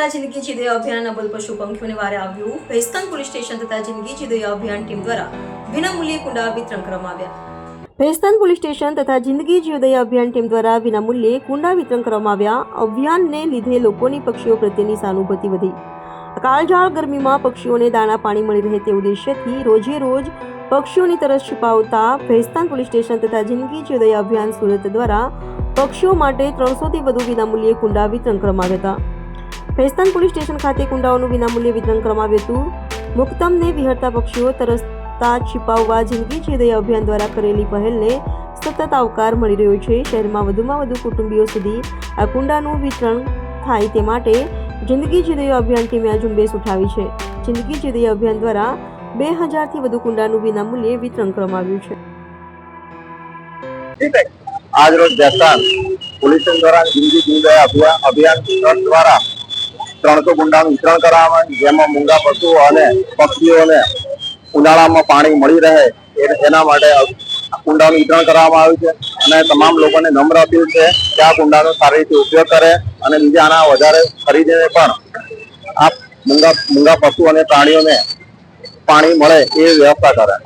તથા જિંદગી જીદય અભિયાન અબોલ પશુ પંખીઓને વારે આવ્યું। ભેસ્તાન પોલીસ સ્ટેશન તથા જિંદગી જીદય અભિયાન ટીમ દ્વારા વિનામૂલ્યે કુંડા વિતરણ કરવામાં આવ્યા। ભેસ્તાન પોલીસ સ્ટેશન તથા જિંદગી જીવદય અભિયાન ટીમ દ્વારા વિનામૂલ્યે કુંડા વિતરણ કરવામાં આવ્યા। અભિયાનને લીધે લોકોની પક્ષીઓ પ્રત્યેની સહાનુભૂતિ વધી। કાળઝાળ ગરમીમાં પક્ષીઓને દાણા પાણી મળી રહે તે ઉદ્દેશ્યથી રોજે રોજ પક્ષીઓની તરસ છુપાવતા ભેસ્તાન પોલીસ સ્ટેશન તથા જિંદગી જીવદય અભિયાન સુરત દ્વારા પક્ષીઓ માટે 300થી વધુ વિનામૂલ્યે કુંડા વિતરણ કરવામાં આવ્યા હતા। ભેસ્તાન પોલીસ સ્ટેશન ખાતે કુંડાઓનું વિનામૂલ્યે વિતરણ કરવામાં આવ્યું હતું। મુક્તમને વિહરતા પક્ષીઓ તરસતા छिपावવા જિંદગી જીવદય અભિયાન દ્વારા કરેલી પહેલને સતત આવકાર મળી રહ્યો છે। શહેરમાં વધુમાં વધુ કુટુંબીઓ સુધી આ કુંડાનું વિતરણ થાય તે માટે જિંદગી જીવદય અભિયાન ટીમે આ ઝુંબેશ ઉઠાવી છે। જિંદગી જીવદય અભિયાન દ્વારા 2000થી વધુ કુંડાનું વિનામૂલ્યે વિતરણ કરવામાં આવ્યું છે। आज रोज भैस्तान पुलिस द्वारा जिंदगी जीवदय अभियान ट्रस्ट द्वारा 300 કુંડાનું વિતરણ કરવામાં જેમાં મૂંગા પશુઓ અને પક્ષીઓને ઉનાળામાં પાણી મળી રહે એના માટે કુંડાનું વિતરણ કરવામાં આવ્યું છે। અને તમામ લોકોને નમ્ર અપીલ છે કે આ કુંડાનો સારી રીતે ઉપયોગ કરે અને બીજા આના વધારે ખરીદીને પણ આ મૂંગા પશુ અને પ્રાણીઓને પાણી મળે એ વ્યવસ્થા કરે।